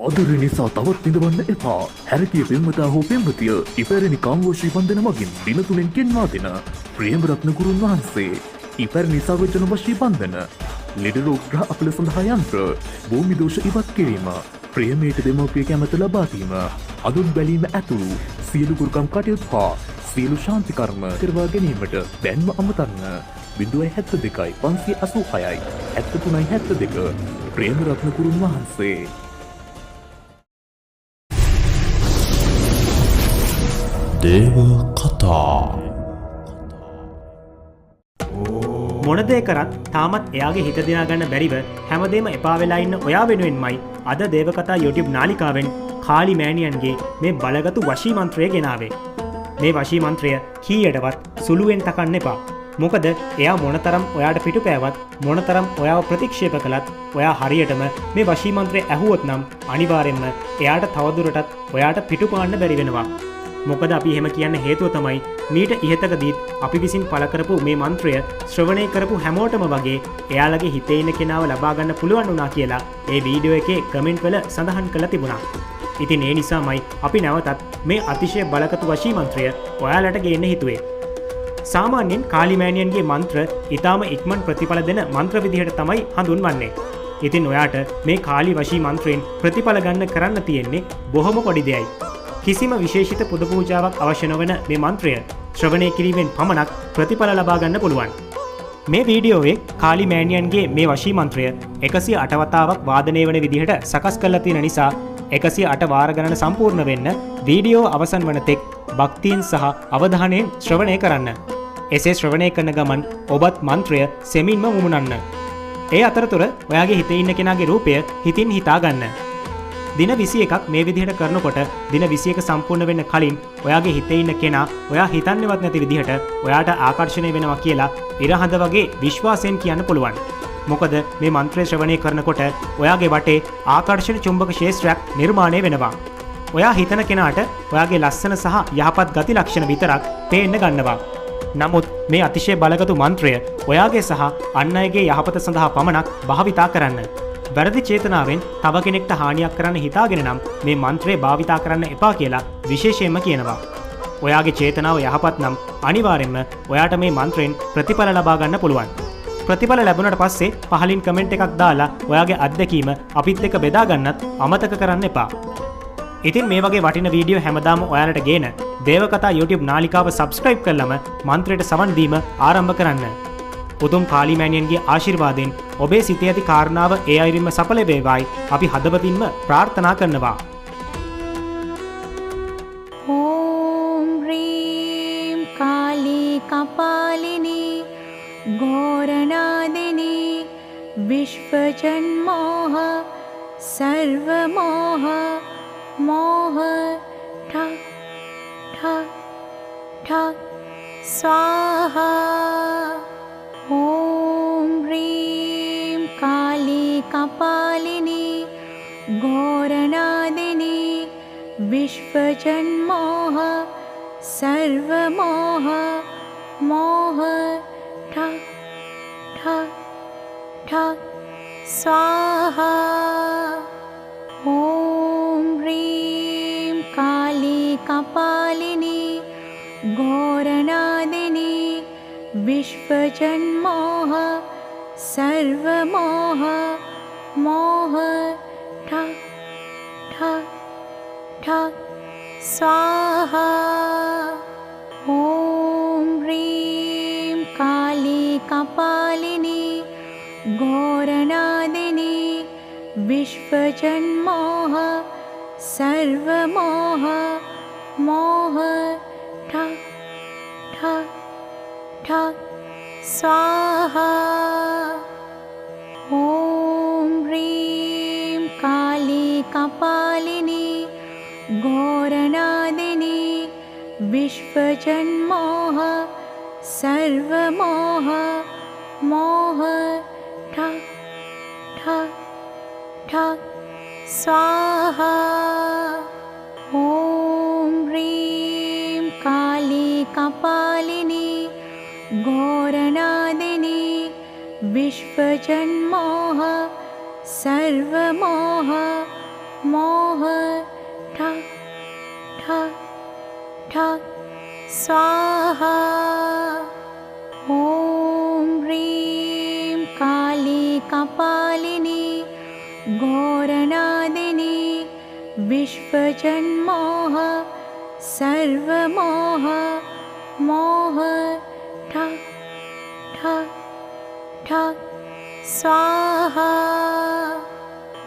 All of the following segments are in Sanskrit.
ආදරය නිසා තවත් විඳවන්න එපා. හැරකිය පෙම්වතා හෝ පෙම්වතිය ඉපැරණි කාමවශී බන්ධන මගින් දින 3න් ගෙන්වා දෙන ප්‍රේමරත්න ගුරුන් වහන්සේ. ඉපැරණි සර්වජන වශී බන්ධන, ලෙඩ රෝග ග්‍රහ අපල සඳහා යන්ත්‍ර, භූමි දෝෂ ඉවත් කිරීම, ප්‍රේමයට දෙමව්පිය කැමැත්ත ලබා දීම, අඳුන් බැලීම ඇතුළු සියලු ගුරුකම් කටයුතු හා සියලු ශාන්ති කර්ම කරවා ගැනීමට දැන්ම අමතන්න. 072 586 73 72 ප්‍රේමරත්න ගුරුන් වහන්සේ. දේව කතා. මොන දේ කරත් තාමත් එයාගේ හිත දිනා ගන්න බැරිව හැමදේම එපා වෙලා ඉන්න ඔයා වෙනුවෙන්මයි අද දේවකතා YouTube නාලිකාවෙන් කාලි මෑණියන්ගේ මේ බලගතු වශී මන්ත්‍රය ගෙනාවේ. මේ වශී මන්ත්‍රය කීයටවත් සුළුවෙන් තකන්න එපා. මොකද එයා මොනතරම් ඔයාට පිටුපෑවත්, මොනතරම් ඔයාව ප්‍රතික්ෂේප කළත්, ඔයා හරියටම මේ වශී මන්ත්‍රය ඇහුවොත් නම් අනිවාර්යෙන්ම එයාට තවදුරටත් ඔයාට පිටුපාන්න බැරි වෙනවා. මොකද අපි එහෙම කියන්න හේතුව තමයි මීට ඉහතකදීත් අපි විසින් පළ කරපු මේ මන්ත්‍රය ශ්‍රවණය කරපු හැමෝටම වගේ එයාලගේ හිතේ ඉන්න කෙනාව ලබා ගන්න පුළුවන් වුණා කියලා ඒ වීඩියෝ එකේ කමෙන්ට් වල සඳහන් කරලා තිබුණා. ඉතින් ඒ නිසාමයි අපි නැවතත් මේ අතිශය බලගතු වශී මන්ත්‍රය ඔයාලට ගේන්න හිතුවේ. සාමාන්‍යයෙන් කාලි මෑණියන්ගේ මන්ත්‍ර ඊටාම ඉක්මන් ප්‍රතිඵල දෙන මන්ත්‍ර විදිහට තමයි හඳුන්වන්නේ. ඉතින් ඔයාට මේ කාලි වශී මන්ත්‍රයෙන් ප්‍රතිඵල ගන්න කරන්න තියෙන්නේ බොහොම පොඩි දෙයයි. කිසිම විශේෂිත පුද පූජාවක් අවශ්‍ය නොවන මේ මන්ත්‍රය ශ්‍රවණය කිරීමෙන් පමණක් ප්‍රතිඵල ලබා ගන්න පුළුවන්. මේ වීඩියෝවේ කාලි මෑණියන්ගේ මේ වශී මන්ත්‍රය 108 වතාවක් වාදනය වන විදිහට සකස් කරලා තියෙන නිසා 108 වාර ගණන සම්පූර්ණ වෙන්න වීඩියෝ අවසන් වන තෙක් භක්තියෙන් සහ අවධානයෙන් ශ්‍රවණය කරන්න. එසේ ශ්‍රවණය කරන ගමන් ඔබත් මන්ත්‍රය සෙමින්ම මුමුණන්න. ඒ අතරතුර ඔයාගේ හිතේ ඉන්න කෙනාගේ රූපය හිතින් හිතා ගන්න. දින 21ක් මේ විදිහට කරනකොට දින 21 සම්පූර්ණ වෙන්න කලින් ඔයාගේ හිතේ ඉන්න කෙනා ඔයා හිතන්නේවත් නැති විදිහට ඔයාට ආකර්ෂණය වෙනවා කියලා ඉරහඳ වගේ විශ්වාසයෙන් කියන්න පුළුවන්. මොකද මේ මන්ත්‍රය ශ්‍රවණය කරනකොට ඔයාගේ වටේ ආකර්ෂණ චුම්බක ක්ෂේත්‍රයක් නිර්මාණය වෙනවා. ඔයා හිතන කෙනාට ඔයාගේ ලස්සන සහ යහපත් ගති ලක්ෂණ විතරක් පේන්න ගන්නවා. නමුත් මේ අතිශය බලගතු මන්ත්‍රය ඔයාගේ සහ අන් අයගේ යහපත සඳහා පමණක් භාවිතා කරන්න. වැරදි චේතනාවෙන් තව කෙනෙක්ට හානියක් කරන්න හිතාගෙන නම් මේ මන්ත්‍රය භාවිතා කරන්න එපා කියලා විශේෂයෙන්ම කියනවා. ඔයාගේ චේතනාව යහපත් නම් අනිවාර්යෙන්ම ඔයාට මේ මන්ත්‍රයෙන් ප්‍රතිඵල ලබා ගන්න පුළුවන්. ප්‍රතිඵල ලැබුණට පස්සේ පහලින් කමෙන්ට් එකක් දාලා ඔයාගේ අත්දැකීම අපිත් එක්ක බෙදා ගන්නත් අමතක කරන්න එපා. ඉතින් මේ වගේ වටින වීඩියෝ හැමදාම ඔයාලට ගේන දේවකතා YouTube නාලිකාව subscribe කරලම මන්ත්‍රයට සවන් දීම ආරම්භ කරන්න. උතුම් කාලි මෑණියන්ගේ ආශිර්වාදයෙන් ඔබේ සිතේ ඇති කාරණාව ඒ අයුරින්ම සඵල වේවායි අපි හදවතින්ම ප්‍රාර්ථනා කරනවා. ඕම් ह्रीं काली कपालिनी घोरनादिनी विश्वजन्मोह सर्वमोह मोह ठक ठक ठक स्वाहा. ॐ ह्रीं काली कपालिनी घोरनादिनी विश्वजन्मोह सर्वमोह मोह ठक ठक ठक स्वाहा. ॐ ह्रीं काली कपालिनी घोरनादिनी विश्वजन्मोह सर्वमोह मोह ठक ठक ठक स्वाहा. ॐ ह्रीं काली कपालिनी घोरनादिनी विश्वजन्मोह सर्वमोह मोह ठक ठक ठक स्वाहा. ॐ ह्रीं काली कपालिनी घोरनादिनी विश्वजन्मोह सर्वमोह मोह ठक ठक ठक स्वाहा. ॐ ह्रीं काली कपालिनी घोरनादिनी विश्वजन्मोह सर्वमोह मोह ठक ठक ठक स्वाहा। ॐ ह्रीं काली कपालिनी घोरनादिनी विश्वजन्मोह सर्वमोह मोह ठक ठक ठक स्वाहा।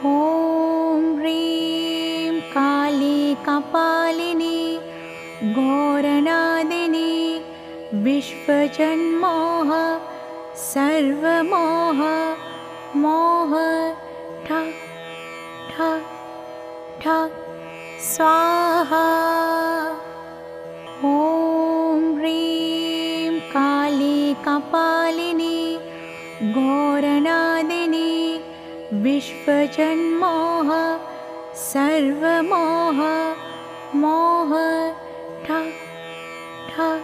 ॐ ह्रीं काली कपालिनी घोरनादिनी विश्वजन्मोह सर्वमोह मोह ठक ठक ठक स्वाहा। ॐ ह्रीं काली कपालिनी घोरनादिनी विश्वजन्मोह सर्वमोह मोह ठक ठक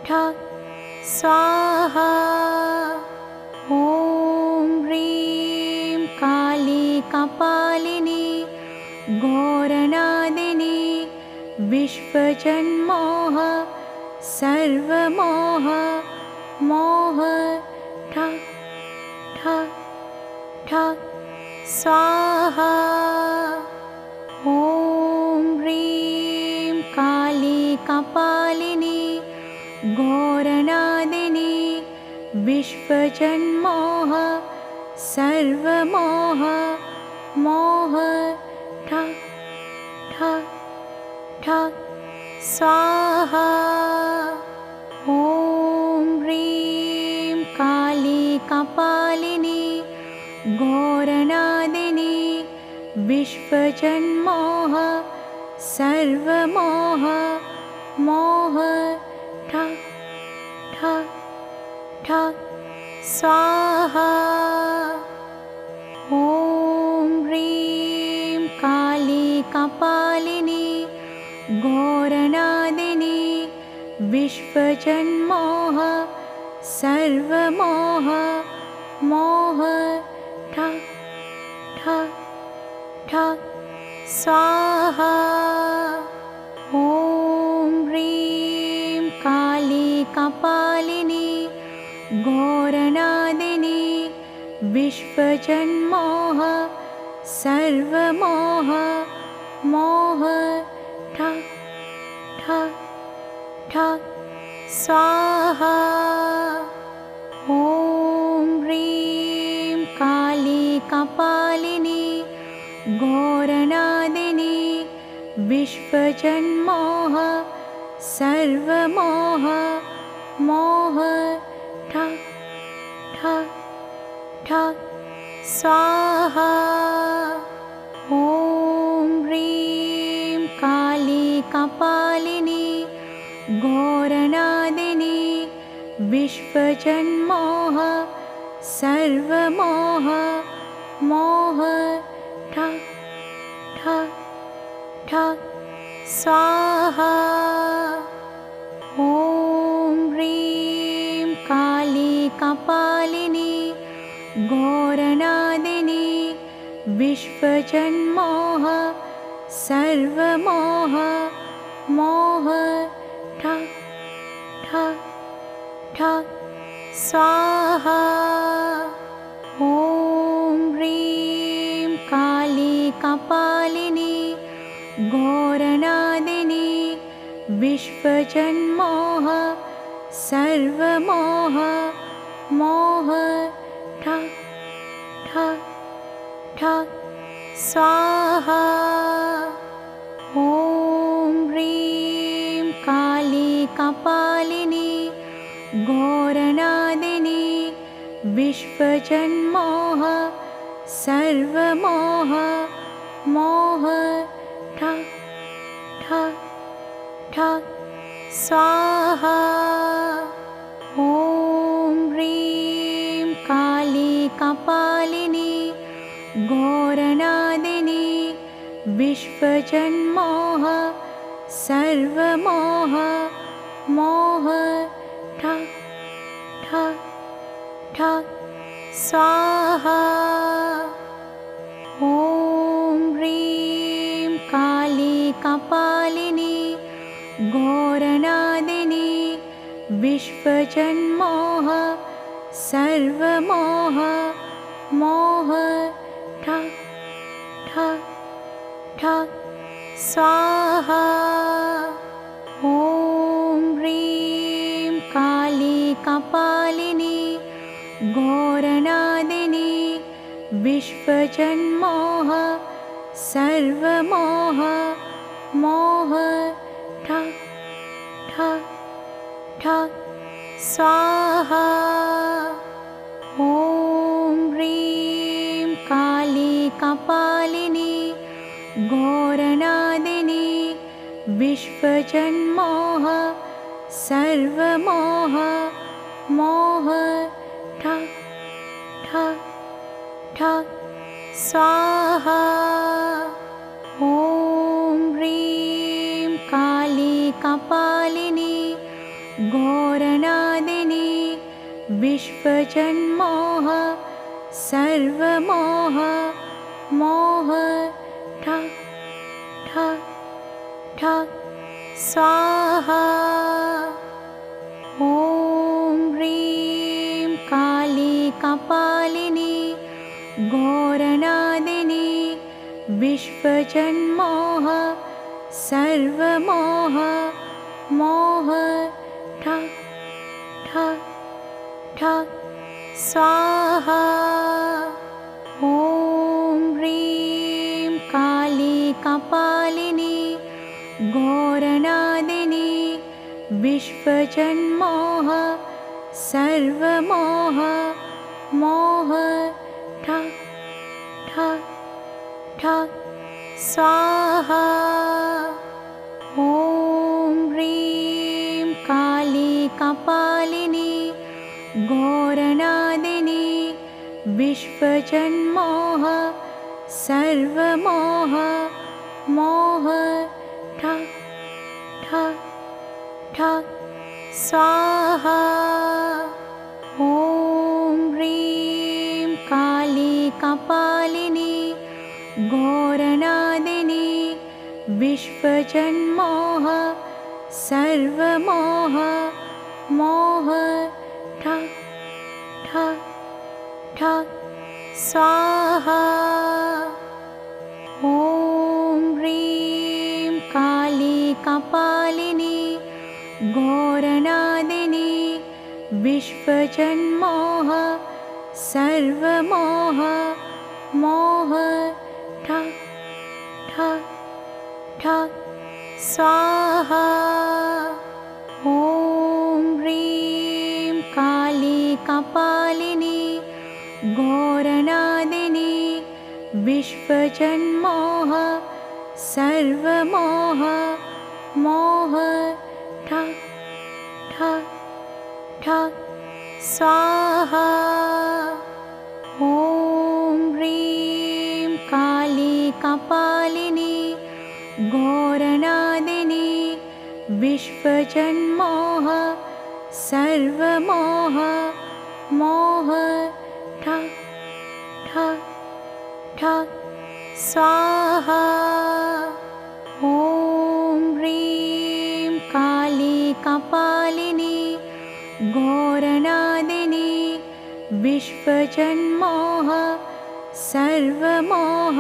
ठक स्वाहा। ॐ ह्रीं काली कपालिनी घोरनादिनी विश्वजन्मोह सर्वमोह मोह ठक ठक ठक स्वाहा। ॐ ह्रीं काली कपालिनी घोरनादिनी विश्वजन्मोह सर्वमोह मोह ठक ठक ठक स्वाहा। ॐ ह्रीं काली कपालिनी घोरनादिनी विश्वजन्मोह सर्वमोह मोह ठक ठक ठक स्वाहा। ॐ ह्रीं काली कपालिनी घोरनादिनी विश्वजन्मोह सर्वमोह मोह ठक ठक ठक स्वाहा। ॐ ह्रीं काली कपालिनी घोरनादिनी विश्वजन्मोह सर्वमोह मोह ठक ठक ठक स्वाहा। ॐ ह्रीं काली कपालिनी घोरनादिनी विश्वजन्मोह सर्वमोह मोह ठक ठक ठक स्वाहा। ॐ ह्रीं काली कपालिनी घोरनादिनी विश्वजन्मोह सर्वमोह मोह ठक ठक ठक स्वाहा। ॐ ह्रीं काली कपालिनी घोरनादिनी विश्वजन्मोह सर्वमोह मोह ठक ठक ठक स्वाहा। ॐ ह्रीं काली कपालिनी घोरनादिनी विश्वजन्मोह सर्वमोह मोह ठक ठक ठक स्वाहा। ॐ ह्रीं काली कपालिनी घोरनादिनी विश्वजन्मोह सर्वमोह मोह ठक ठक ठक स्वाहा। ॐ ह्रीं काली कपालिनी घोरनादिनी विश्वजन्मोह सर्वमोह मोह ठक ठक ठक स्वाहा। ॐ ह्रीं कपालिनी घोरनादिनी विश्वजन्मोह सर्वमोह मोह ठक् ठक् ठक् स्वाहा। ॐ ह्रीं काली कपालिनी घोरनादिनी विश्वजन्मोह सर्वमोह मोह ठक् ठक् ठक् स्वाहा। ॐ ह्रीं काली कपालिनी घोरनादिनी विश्वजन्मोह सर्वमोह मोह ठक् ठक् ठक् स्वाहा। ॐ ह्रीं काली कपालिनी घोरनादिनी विश्वजन्मोह सर्वमोह मोह ठक् ठक् ठक् स्वाहा। ॐ ह्रीं काली कपालिनी घोरनादिनी विश्वजन्मोह सर्वमोह मोह ठक् ठक् ठक् स्वाहा। ॐ ह्रीं काली कपालिनी घोरनादिनी विश्वजन्मोह सर्वमोह मोह ठक् ठक् ठक् स्वाहा। ॐ ह्रीं काली कपालिनी घोरनादिनी विश्वजन्मोह सर्वमोह मोह ठक् ठक् ठक् स्वाहा। ॐ ह्रीं काली कपालिनी घोरनादिनी विश्वजन्मोह सर्वमोह मोह ठक् ठक् ठक् स्वाहा। ॐ ह्रीं काली कपालिनी घोरनादिनी विश्वजन्मोह सर्वमोह मोह ठक् ठक् ठक् स्वाहा। ॐ ह्रीं काली कपालिनी घोरनादिनी विश्वजन्मोह सर्वमोह मोह ठक् ठक् ठक् स्वाहा। ॐ ह्रीं काली कपालिनी घोरनादिनी विश्वजन्मोह सर्वमोह मोह ठक् ठक् ठक् स्वाहा। ॐ ह्रीं काली कपालिनी घोरनादिनी विश्वजन्मोह सर्वमोह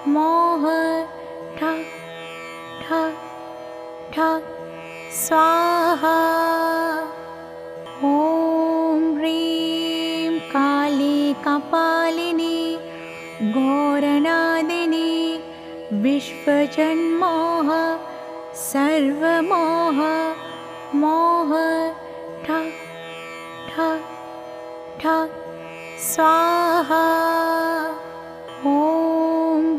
मोह ठक् ठक् ठक् स्वाहा। ॐ ह्रीं काली कपालिनी घोरनादिनी विश्वजन्मोह सर्वमोह मोह ठक् ठक् ठक् स्वाहा। ॐ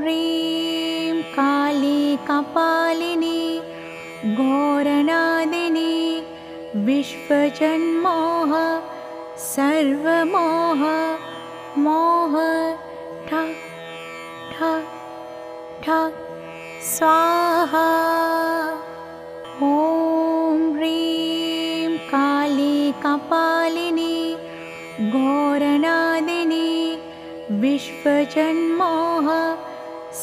ह्रीं काली कपालिनी घोरनादिनी विश्वजन्मोह सर्वमोह मोह ठक् ठक् ठक् स्वाहा। ॐ ह्रीं काली कपालिनी घोरनादिनी विश्वजन्मोह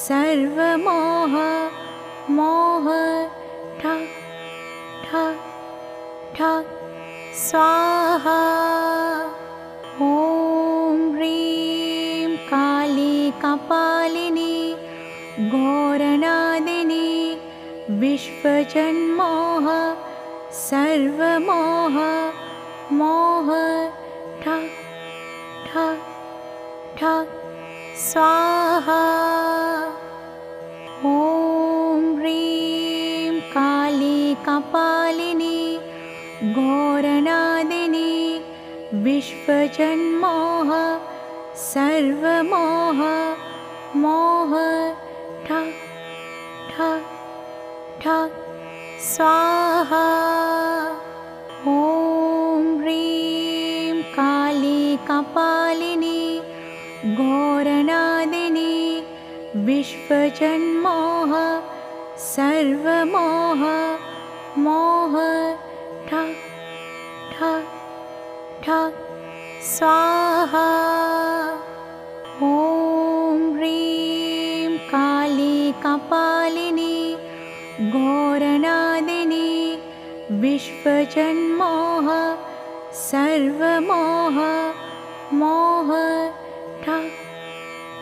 सर्वमोह मोह ठक ठक ठक स्वाहा। ॐ ह्रीं काली कपालिनी घोरनादिनी विश्वजन्मोह सर्वमोह मोह ठक ठक ठक स्वाहा। ॐ ह्रीं काली कपालिनी घोरनादिनी विश्वजन्मोह सर्वमोह मोह ठक ठक ठक स्वाहा। ॐ ह्रीं काली कपालिनी घोरनादिनी विश्वजन्मोह सर्वमोह मोह ठक ठक ठक स्वाहा। ॐ ह्रीं काली कपालिनी घोरनादिनी विश्वजन्मोह सर्वमोह मोह ठक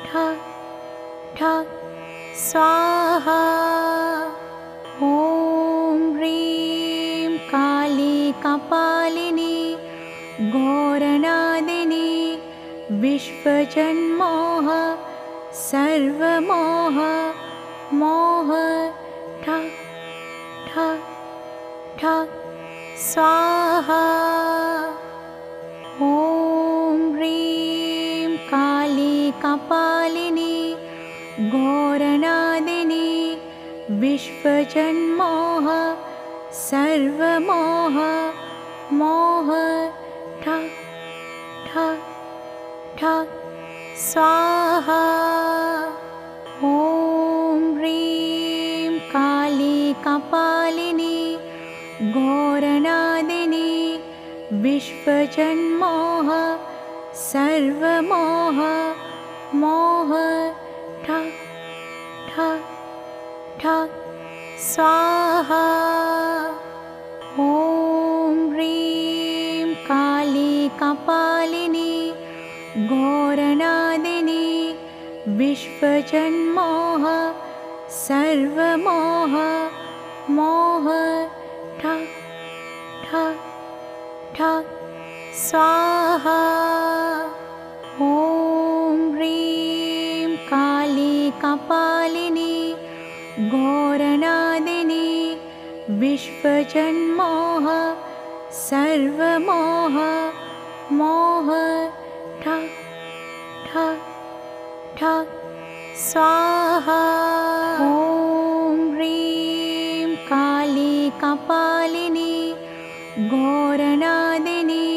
ठक ठक स्वाहा। ॐ ह्रीं काली कपालिनी घोरनादिनी विश्वजन्मोह सर्वमोह मोह ठक ठक ठक स्वाहा। ॐ ह्रीं काली कपालिनी घोरनादिनी विश्वजन्मोह सर्वमोह मोह ठक ठक ठक स्वाहा। ॐ ह्रीं काली कपालिनी घोरनादिनी विश्वजन्मोह सर्वमोह मोह ठक ठक ठक स्वाहा। ॐ ह्रीं काली कपालिनी घोरनादिनी विश्वजन्मोह सर्वमोह मोह ठक ठक ठक स्वाहा। ॐ ह्रीं काली कपालिनी घोरनादिनी विश्वजन्मोह सर्वमोह मोह ठक ठक ठक स्वाहा। ॐ ह्रीं काली कपालिनी घोरनादिनी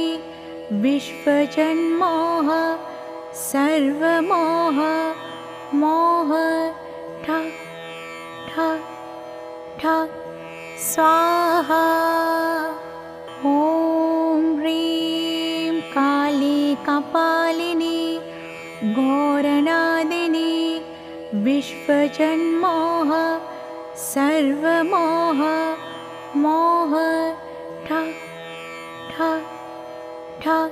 विश्वजन्मोह सर्वमोह मोह ठक ठक ठक स्वाहा। ॐ ह्रीं काली कपालिनी घोरनादिनी विश्वजन्मोह सर्वमोह मोह ठक ठक ठक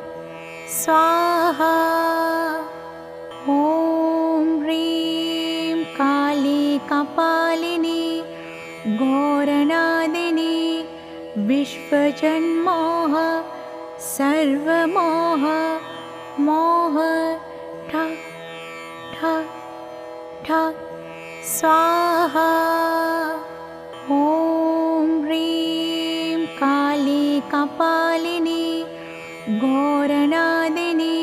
स्वाहा। ॐ ह्रीं काली कपालिनी घोरनादिनी विश्वजन्मोह सर्वमोह मोह ठक ठक ठक स्वाहा। ॐ ह्रीं काली कपालिनी घोरनादिनी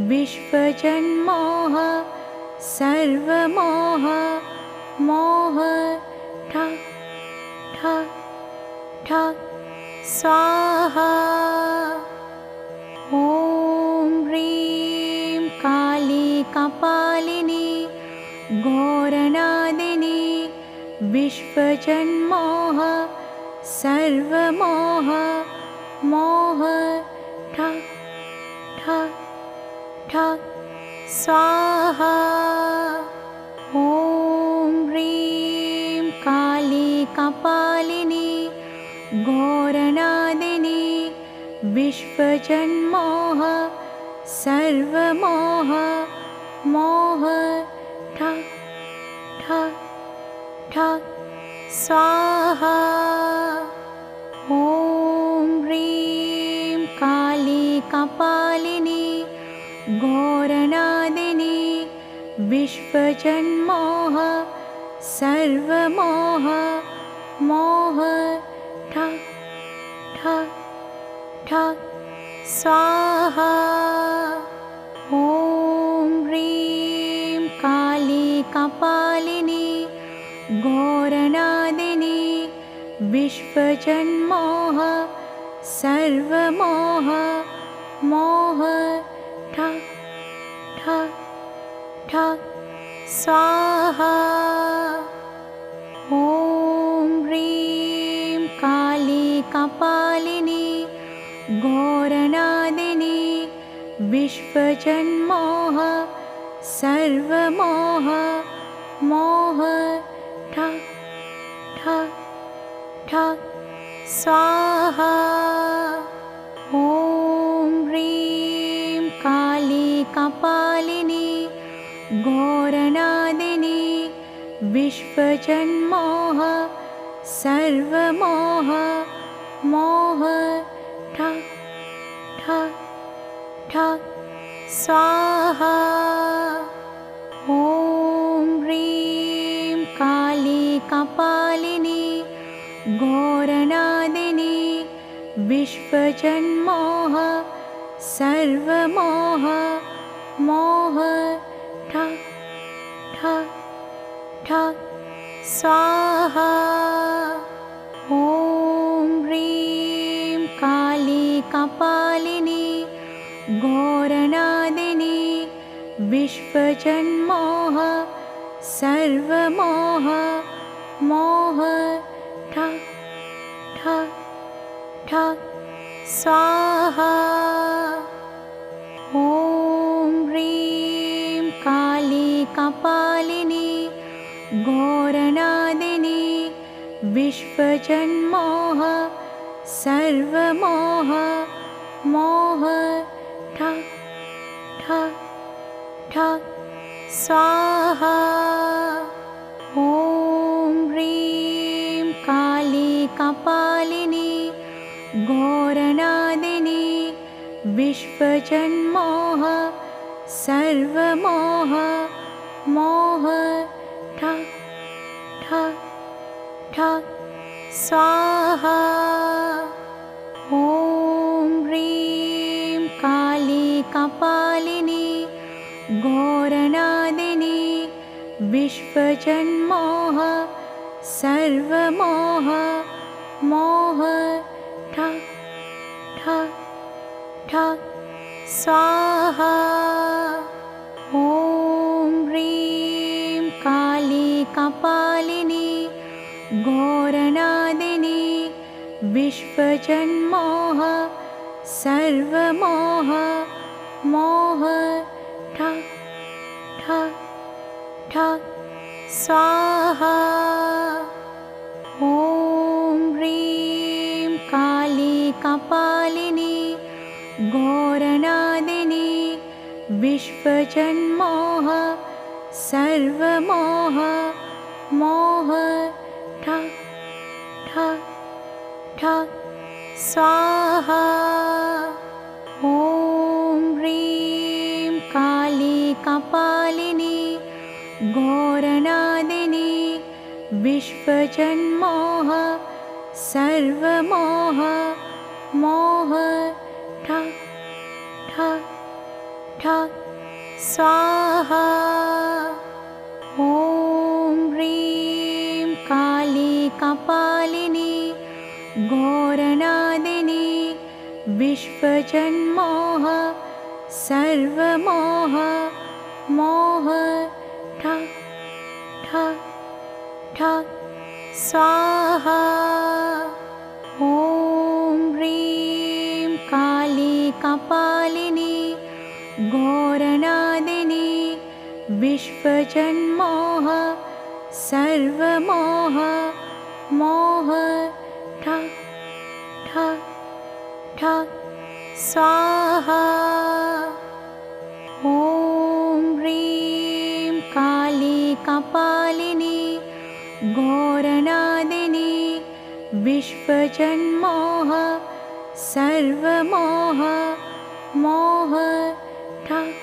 विश्वजन्मोह सर्वमोह मोह ठक ठक ठक स्वाहा। ॐ ह्रीं काली कपालिनी घोरनादिनी विश्वजन्मोह सर्वमोह मोह ठक ठक ठक स्वाहा। ॐ ह्रीं काली कपालिनी घोरनादिनी विश्वजन्मोह सर्वमोह मोह ठक् ठक् ठक् स्वाहा। ॐ ह्रीं काली कपालिनी घोरनादिनी विश्वजन्मोह सर्वमोह मोह ठक् ठक् ठक् स्वाहा। ॐ ह्रीं काली कपालिनी घोरनादिनी विश्वजन्मोह सर्वमोह मोह ठक् ठक् ठक् स्वाहा। ॐ ह्रीं काली कपालिनी घोरनादिनी विश्वजन्मोह सर्वमोह मोह ठक् ठक् ठक् स्वाहा। ॐ ह्रीं काली कपालिनी घोरनादिनी विश्वजन्मोह सर्वमोह मोह ठक् ठक् ठक् स्वाहा। ॐ ह्रीं काली कपालिनी घोरनादिनी विश्वजन्मोह सर्वमोह मोह ठक् ठक् ठक् स्वाहा। ॐ ह्रीं काली कपालिनी घोरनादिनी विश्वजन्मोह सर्वमोह मोह ठक् ठक् ठक् स्वाहा। ॐ ह्रीं काली कपालिनी घोरनादिनी विश्वजन्मोह सर्वमोह मोह ठक् ठक् ठक् स्वाहा। ॐ ह्रीं काली कपालिनी घोरनादिनी विश्वजन्मोह सर्वमोह मोह ठक् ठक् ठक् स्वाहा। ॐ ह्रीं काली कपालिनी घोरनादिनी विश्वजन्मोह सर्वमोह मोह ठक् ठक् ठक् स्वाहा। ॐ ह्रीं काली कपालिनी घोरनादिनी विश्वजन्मोह सर्वमोह मोह ठक् ठक् ठक् स्वाहा। ॐ ह्रीं काली कपालिनी घोरनादिनी विश्वजन्मोह सर्वमोह मोह ठक् ठक् ठक् स्वाहा। ॐ ह्रीं काली कपालिनी घोरनादिनी विश्वजन्मोह सर्वमोह मोह ठक् ठक् ठक् स्वाहा। ॐ ह्रीं काली कपालिनी घोरनादिनी विश्वजन्मोह सर्वमोह मोह ठक् ठक् ठक् स्वाहा। ॐ ह्रीं काली कपालिनी घोरनादिनी विश्वजन्मोह सर्वमोह मोह ठक् ठक् ठक् स्वाहा। ॐ ह्रीं काली कपालिनी घोरनादिनी विश्वजन्मोह सर्वमोह मोह ठक्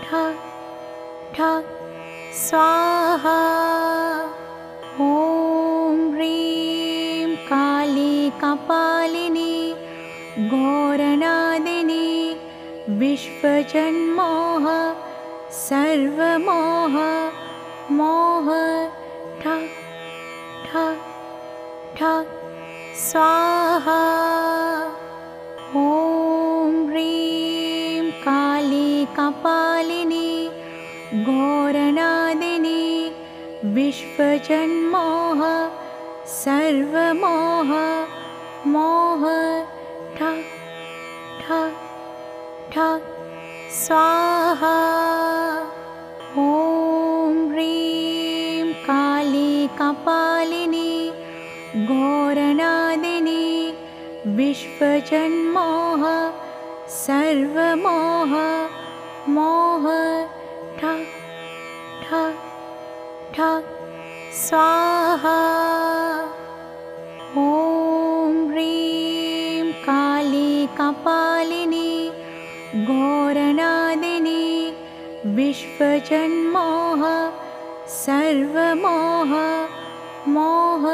ठक् ठक् स्वाहा। ॐ ह्रीं काली कपालिनी घोरनादिनी विश्वजन्मोह सर्वमोह मोह ठक् ठक् ठक् स्वाहा। ॐ ह्रीं काली कपालिनी घोरनादिनी विश्वजन्मोह सर्वमोह मोह ठक् ठक् ठक् स्वाहा। ॐ ह्रीं काली कपालिनी घोरनादिनी विश्वजन्मोह सर्वमोह मोह ठक् ठक् ठक् स्वाहा। ॐ ह्रीं काली कपालिनी घोरनादिनी विश्वजन्मोह सर्वमोह मोह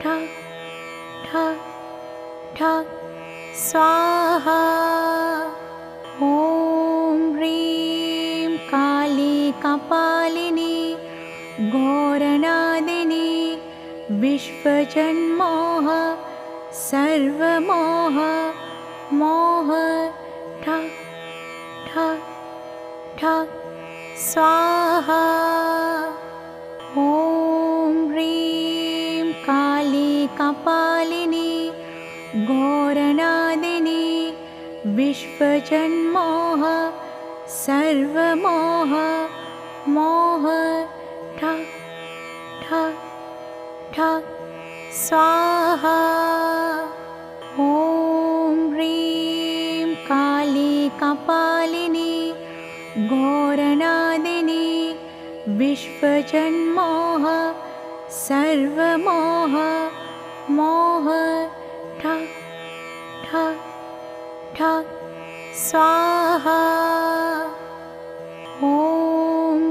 ठक् ठक् ठक् स्वाहा। ॐ ह्रीं काली कपालिनी घोरनादिनी विश्वजन्मोह सर्वमोह मोह ठक् ठक् ठक् स्वाहा। ॐ ह्रीं काली कपालिनी घोरनादिनी विश्वजन्मोह सर्वमोह मोह ठक् ठक् ठक् स्वाहा। ॐ ह्रीं काली कपालिनी घोरनादिनी विश्वजन्मोह सर्वमोह मोह ठक् ठक् ठक् स्वाहा। ॐ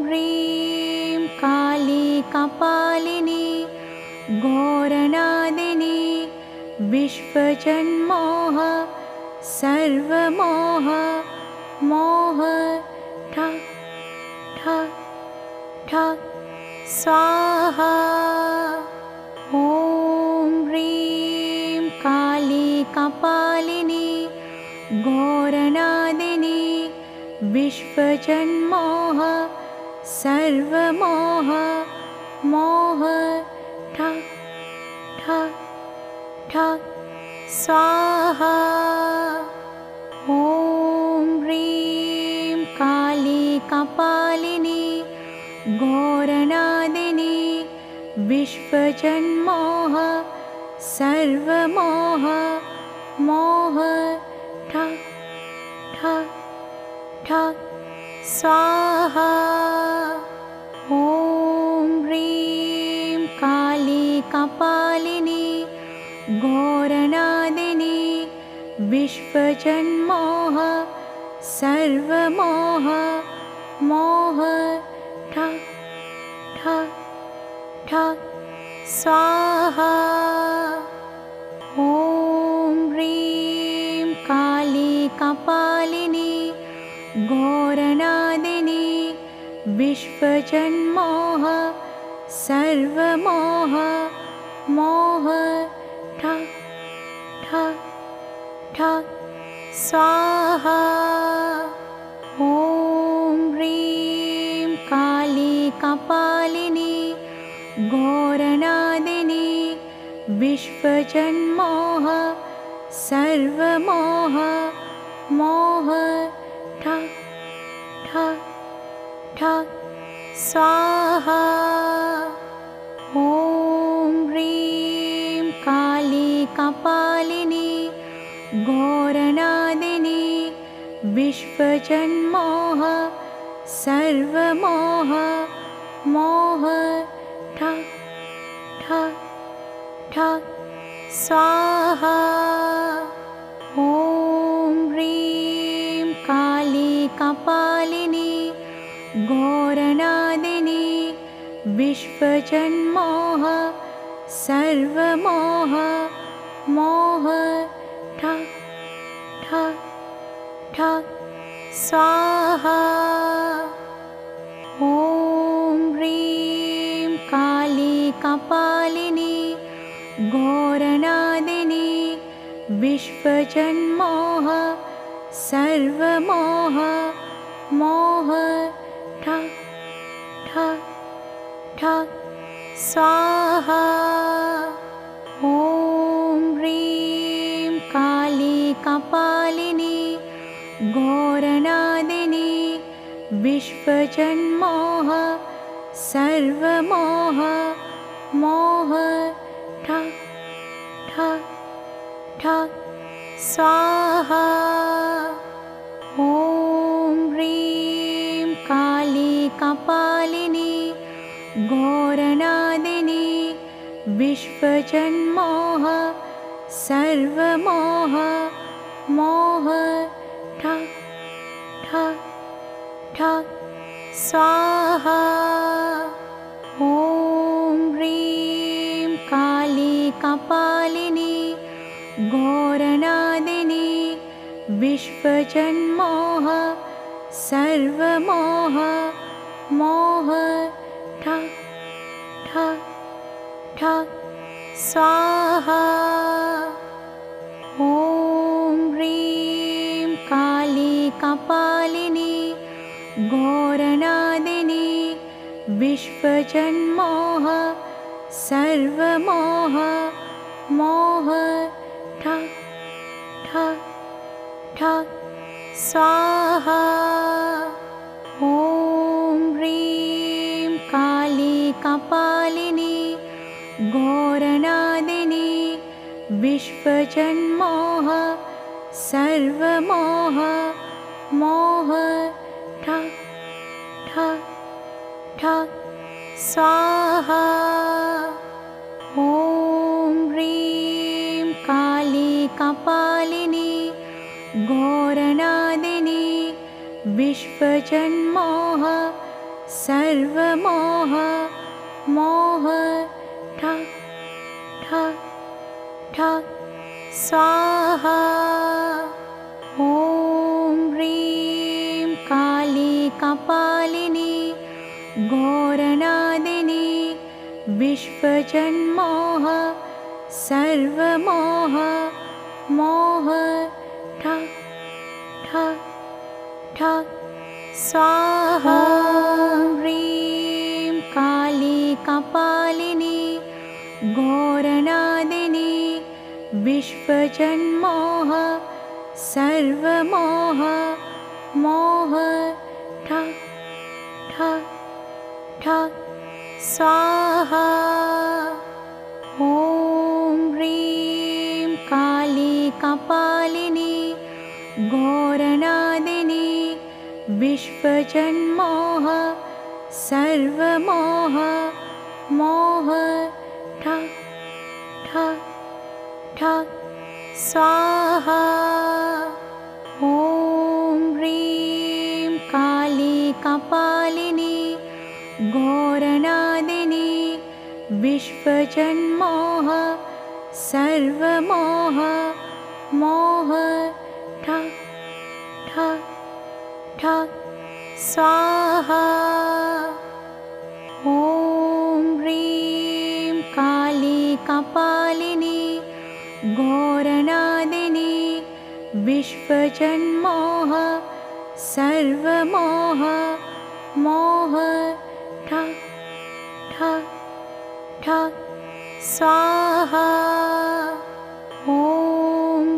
ह्रीं काली कपालिनी घोरनादिनी विश्वजन्मोह सर्वमोह मोह ठक् ठक् ठक् स्वाहा। ॐ ह्रीं काली कपालिनी घोरनादिनी विश्वजन्मोह सर्वमोह मोह ठक् ठक् ठक् स्वाहा। ॐ ह्रीं काली कपालिनी घोरनादिनी विश्वजन्मोह सर्वमोह मोह ठक् ठक् ठक् स्वाहा। ॐ ह्रीं काली कपालिनी घोरनादिनी विश्वजन्मोह सर्वमोह मोह ठक् ठक् ठक् स्वाहा। ॐ ह्रीं काली कपालिनी घोरनादिनी विश्वजन्मोह सर्वमोह मोह ठक् ठक् ठक् स्वाहा। ॐ ह्रीं काली कपालिनी घोरनादिनी विश्वजन्मोह सर्वमोह मोह ठक् ठक् ठक् स्वाहा। ॐ ह्रीं कपालिनी घोरनादिनी विश्वजन्मोह सर्वमोह मोह ठक् ठक् ठक् स्वाहा। ॐ ह्रीं काली कपालिनी घोरनादिनी विश्वजन्मोह सर्वमोह मोह ठक् ठक् ठक् स्वाहा। ॐ ह्रीं काली कपालिनी घोरनादिनी विश्वजन्मोह सर्वमोह मोह ठक् ठक् ठक् स्वाहा। ॐ ह्रीं काली कपालिनी घोरनादिनी विश्वजन्मोह सर्वमोह मोह ठक् ठक् ठक् स्वाहा। ॐ ह्रीं काली कपालिनी घोरनादिनी विश्वजन्मोह सर्वमोह मोह ठक् ठक् ठक् स्वाहा। ॐ ह्रीं काली कपालिनी घोरनादिनी विश्वजन्मोह सर्वमोह मोह ठक् ठक् ठक् स्वाहा। ॐ ह्रीं काली कपालिनी घोरनादिनी विश्वजन्मोह सर्वमोह मोह ठक् ठक् ठक् स्वाहा। ॐ ह्रीं काली कपालिनी घोरनादिनी विश्वजन्मोह सर्वमोह मोह ठक् ठक् ठक् स्वाहा। ॐ ह्रीं काली कपालिनी घोरनादिनी विश्वजन्मोह सर्वमोह मोह ठक् ठक् ठक् स्वाहा। ॐ ह्रीं काली कपालिनी घोरनादिनी विश्वजन्मोह सर्वमोह मोह ठक् ठक् ठक् स्वाहा। ॐ ह्रीं काली कपालिनी घोरनादिनी विश्वजन्मोह सर्वमोह मोह ठक् ठक् ठक् स्वाहा। ॐ ह्रीं काली कपालिनी घोरनादिनी विश्वजन्मोह सर्वमोह मोह ठक् ठक् ठक् स्वाहा। ॐ ह्रीं काली कपालिनी घोरनादिनी विश्वजन्मोह सर्वमोह मोह ठक् ठक् ठक् स्वाहा। ॐ ह्रीं काली कपालिनी घोरनादिनी विश्वजन्मोह सर्वमोह मोह ठक् ठक् ठक् स्वाहा। ॐ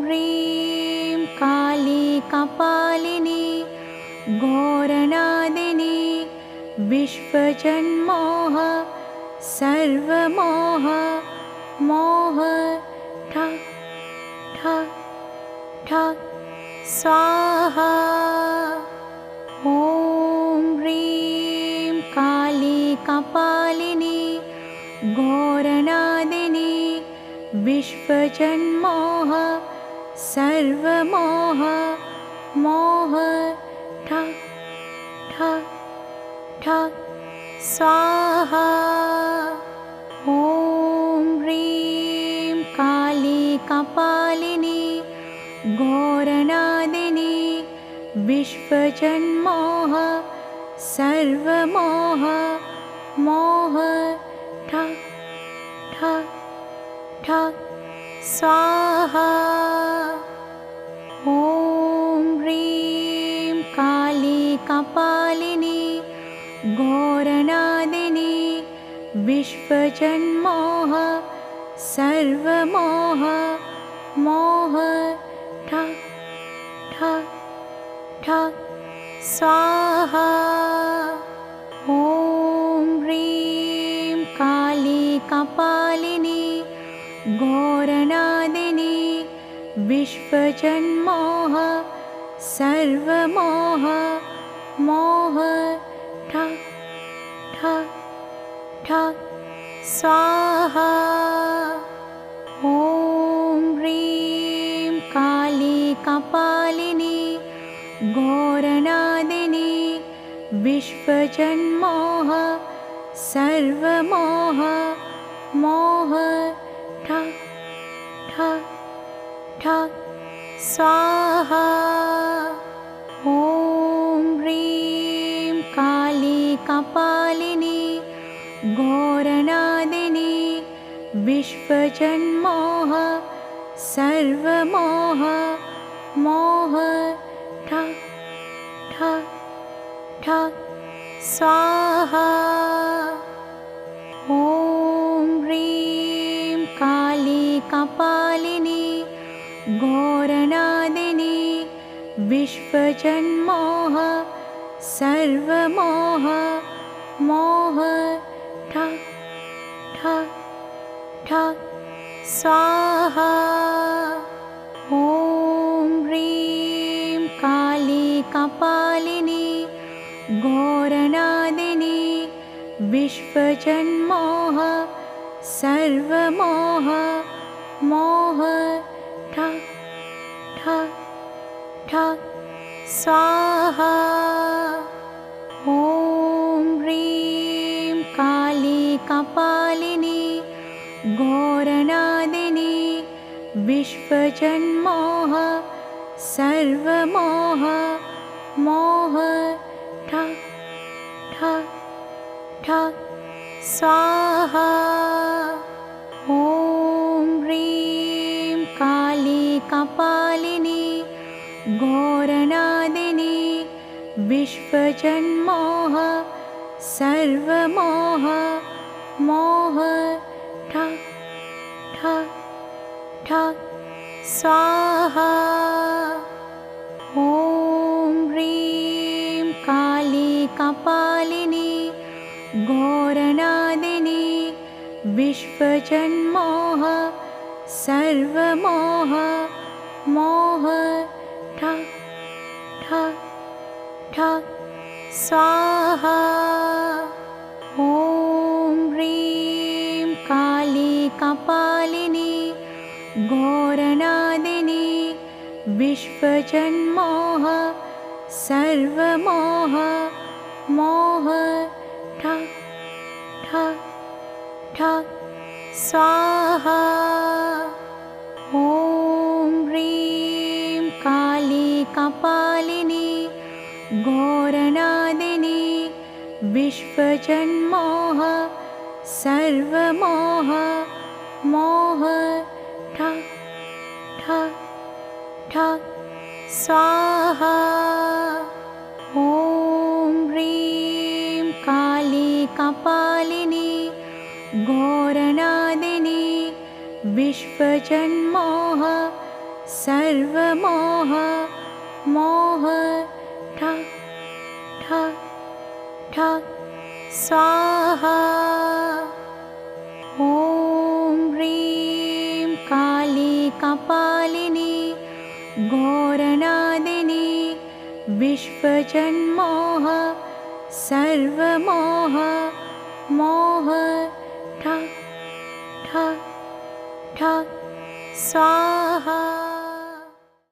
ह्रीं काली कपालिनी घोरनादिनी विश्वजन्मोह सर्वमोह मोह ठक् ठक् ठक् स्वाहा। ॐ ह्रीं काली कपालिनी घोरनादिनी विश्वजन्मोह सर्वमोह मोह ठक् ठक् ठक् स्वाहा। ॐ ह्रीं काली कपालिनी घोरनादिनी विश्वजन्मोह सर्वमोह मोह ठक् ठक् ठक् स्वाहा। ॐ ह्रीं काली कपालिनी घोरनादिनी विश्वजन्मोह सर्वमोह मोह ठक् ठक् ठक् स्वाहा। ॐ ह्रीं काली कपालिनी घोरनादिनी विश्वजन्मोह सर्वमोह मोह ठक् ठक् ठक् स्वाहा। ॐ ह्रीं काली कपालिनी घोरनादिनी विश्वजन्मोह सर्वमोह मोह ठक् ठक् ठक् स्वाहा। ॐ ह्रीं काली कपालिनी घोरनादिनी विश्वजन्मोह सर्वमोह मोह ठक् ठक् ठक् स्वाहा। ॐ ह्रीं काली कपालिनी घोरनादिनी विश्वजन्मोह सर्वमोह मोह ठक् ठक् ठक् स्वाहा। ॐ ह्रीं काली कपालिनी घोरनादिनी विश्वजन्मोह सर्वमोह मोह ठक् ठक् ठक् स्वाहा। ॐ ह्रीं काली कपालिनी घोरनादिनी विश्वजन्मोह सर्वमोह मोह ठक् ठक् ठक् स्वाहा। ॐ ह्रीं काली कपालिनी घोरनादिनी विश्वजन्मोह सर्वमोह मोह ठक् ठक् ठक् स्वाहा। ॐ ह्रीं काली कपालिनी घोरनादिनी विश्वजन्मोह सर्वमोह मोह ठक् ठक् ठक् स्वाहा। ॐ ह्रीं काली कपालिनी घोरनादिनी विश्वजन्मोह सर्वमोह मोह ठक् ठक् ठक् स्वाहा। ॐ ह्रीं काली कपालिनी घोरनादिनी विश्वजन्मोह सर्वमोह मोह ठक् ठक् ठक् स्वाहा। ॐ ह्रीं काली कपालिनी घोरनादिनी विश्वजन्मोह सर्वमोह मोह ठक् ठक् ठक् स्वाहा। ॐ ह्रीं काली कपालिनी घोरनादिनी विश्वजन्मोह सर्वमोह मोह ठक् ठक् ठक् स्वाहा।